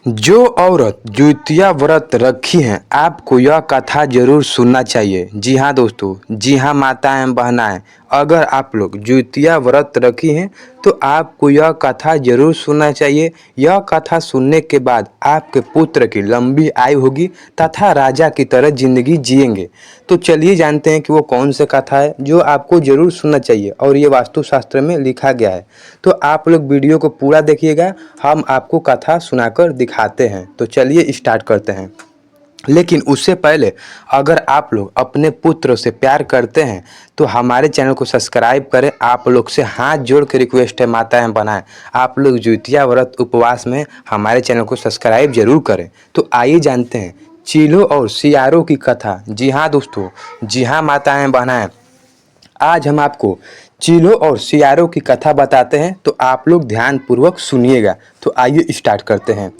जो औरत द्वितीया व्रत रखी हैं आपको यह कथा जरूर सुनना चाहिए। जी हाँ दोस्तों, जी हाँ माताएं बहनाएं, अगर आप लोग द्वितीया व्रत रखी हैं तो आपको यह कथा जरूर सुनना चाहिए। यह कथा सुनने के बाद आपके पुत्र की लंबी आयु होगी तथा राजा की तरह जिंदगी जिएंगे। तो चलिए जानते हैं कि वो कौन सी कथा है जो आपको जरूर सुनना चाहिए और ये वास्तुशास्त्र में लिखा गया है। तो आप लोग वीडियो को पूरा देखिएगा, हम आपको कथा सुनाकर दिखाते हैं। तो चलिए स्टार्ट करते हैं। लेकिन उससे पहले अगर आप लोग अपने पुत्र से प्यार करते हैं तो हमारे चैनल को सब्सक्राइब करें। आप लोग से हाथ जोड़ के रिक्वेस्ट है, माताएं बनाएं, आप लोग द्वितीया व्रत उपवास में हमारे चैनल को सब्सक्राइब जरूर करें। तो आइए जानते हैं चीलों और सियारों की कथा। जी हाँ दोस्तों, जी हाँ माताएं बनाएं, आज हम आपको चीलों और सियारों की कथा बताते हैं, तो आप लोग ध्यान पूर्वक सुनिएगा। तो आइए स्टार्ट करते हैं।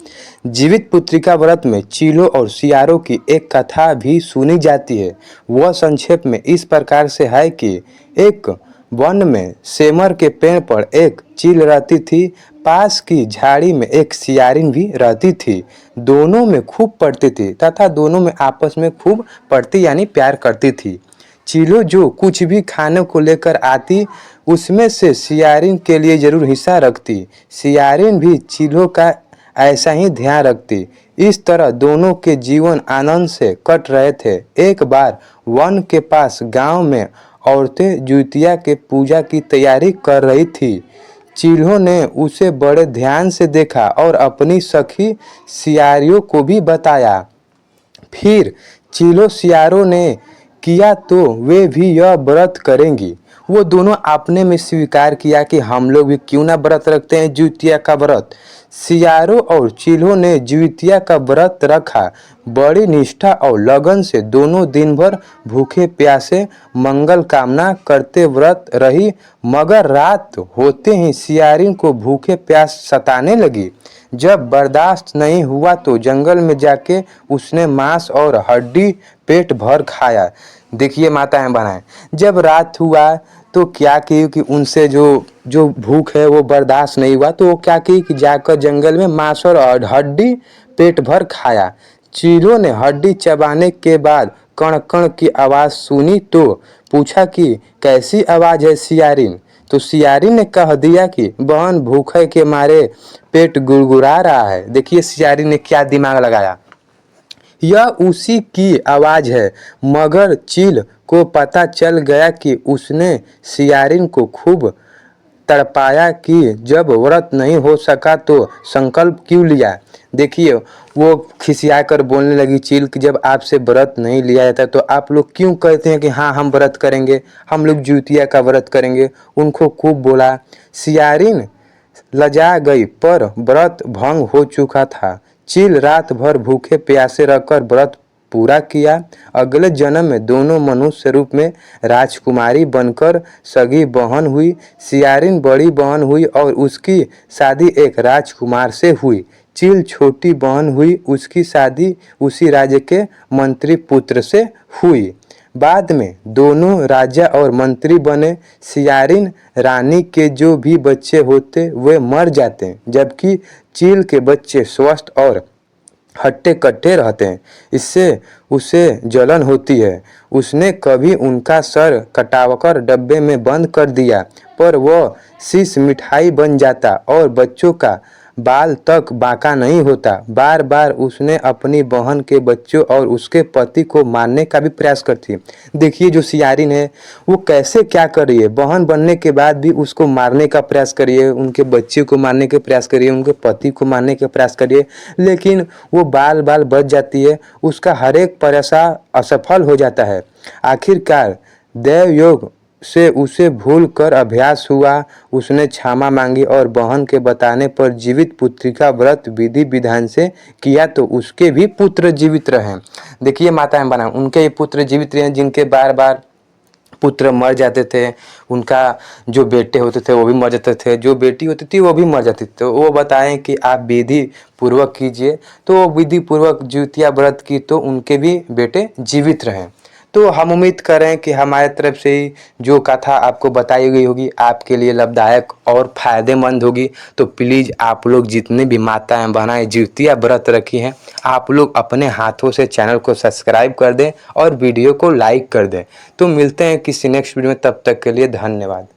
जीवित पुत्रिका व्रत में चीलों और सियारों की एक कथा भी सुनी जाती है। वह संक्षेप में इस प्रकार से है कि एक वन में सेमर के पेड़ पर एक चील रहती थी। पास की झाड़ी में एक सियारिन भी रहती थी। दोनों में खूब पढ़ती थी तथा दोनों में आपस में खूब पढ़ती यानी प्यार करती थी। चीलो जो कुछ भी खाने को लेकर आती उसमें से सियारिन के लिए जरूर हिस्सा रखती। सियारिन भी चीलो का ऐसा ही ध्यान रखती। इस तरह दोनों के जीवन आनंद से कट रहे थे। एक बार वन के पास गांव में औरतें द्वितीया के पूजा की तैयारी कर रही थी। चील्हों ने उसे बड़े ध्यान से देखा और अपनी सखी सियारियों को भी बताया। फिर चीलो सियारों ने किया तो वे भी यह व्रत करेंगी। वो दोनों अपने में स्वीकार किया कि हम लोग भी क्यों ना व्रत रखते हैं द्वितीया का व्रत। सियारों और चील्हों ने द्वितीया का व्रत रखा। बड़ी निष्ठा और लगन से दोनों दिन भर भूखे प्यासे मंगल कामना करते व्रत रही। मगर रात होते ही सियारिन को भूखे प्यास सताने लगी। जब बर्दाश्त नहीं हुआ तो जंगल में जाके उसने मांस और हड्डी पेट भर खाया। देखिए माताएं बनाएं, जब रात हुआ तो क्या की कि उनसे जो भूख है वो बर्दाश्त नहीं हुआ, तो वो क्या की कि जाकर जंगल में मांस और हड्डी पेट भर खाया। चीलों ने हड्डी चबाने के बाद कण कण की आवाज़ सुनी तो पूछा कि कैसी आवाज़ है सियारिन। तो सियारिन ने कह दिया कि बहन भूखे के मारे पेट गुड़गुड़ा रहा है। देखिए सियारिन ने क्या दिमाग लगाया, यह उसी की आवाज़ है। मगर चील को पता चल गया कि उसने सियारिन को खूब तड़पाया कि जब व्रत नहीं हो सका तो संकल्प क्यों लिया। देखिए वो खिसिया कर बोलने लगी चील कि जब आपसे व्रत नहीं लिया जाता तो आप लोग क्यों कहते हैं कि हाँ हम व्रत करेंगे, हम लोग द्वितीया का व्रत करेंगे। उनको खूब बोला। सियारिन लजा गई पर व्रत भंग हो चुका था। चील रात भर भूखे प्यासे रहकर व्रत पूरा किया। अगले जन्म में दोनों मनुष्य रूप में राजकुमारी बनकर सगी बहन हुई। सियारिन बड़ी बहन हुई और उसकी शादी एक राजकुमार से हुई। चील छोटी बहन हुई, उसकी शादी उसी राज्य के मंत्री पुत्र से हुई। बाद में दोनों राजा और मंत्री बने। सियारिन रानी के जो भी बच्चे होते वे मर जाते, जबकि चील के बच्चे स्वस्थ और हट्टे कट्टे रहते हैं। इससे उसे जलन होती है। उसने कभी उनका सर कटाकर डब्बे में बंद कर दिया, पर वह शीश मिठाई बन जाता और बच्चों का बाल तक बांका नहीं होता। बार बार उसने अपनी बहन के बच्चों और उसके पति को मारने का भी प्रयास करती है। देखिए जो सियारिन है वो कैसे क्या कर रही है, बहन बनने के बाद भी उसको मारने का प्रयास करिए, उनके बच्चे को मारने के प्रयास करिए, उनके पति को मारने के प्रयास करिए, लेकिन वो बाल बाल बच जाती है। उसका हर एक प्रयास असफल हो जाता है। आखिरकार देव योग से उसे भूल कर अभ्यास हुआ। उसने क्षमा मांगी और बहन के बताने पर जीवित पुत्री का व्रत विधि विधान से किया तो उसके भी पुत्र जीवित रहे। देखिए माताएं बना, उनके ही पुत्र जीवित रहे जिनके बार बार पुत्र मर जाते थे। उनका जो बेटे होते थे वो भी मर जाते थे, जो बेटी होती थी वो भी मर जाती थी। तो वो बताएं कि आप विधि पूर्वक कीजिए, तो वो विधि पूर्वक द्वितीया व्रत की तो उनके भी बेटे जीवित रहे। तो हम उम्मीद कर रहे हैं कि हमारे तरफ से ही जो कथा आपको बताई गई होगी आपके लिए लाभदायक और फ़ायदेमंद होगी। तो प्लीज़ आप लोग जितने भी माताएं बहनें जिउतिया व्रत रखी हैं, आप लोग अपने हाथों से चैनल को सब्सक्राइब कर दें और वीडियो को लाइक कर दें। तो मिलते हैं किसी नेक्स्ट वीडियो में, तब तक के लिए धन्यवाद।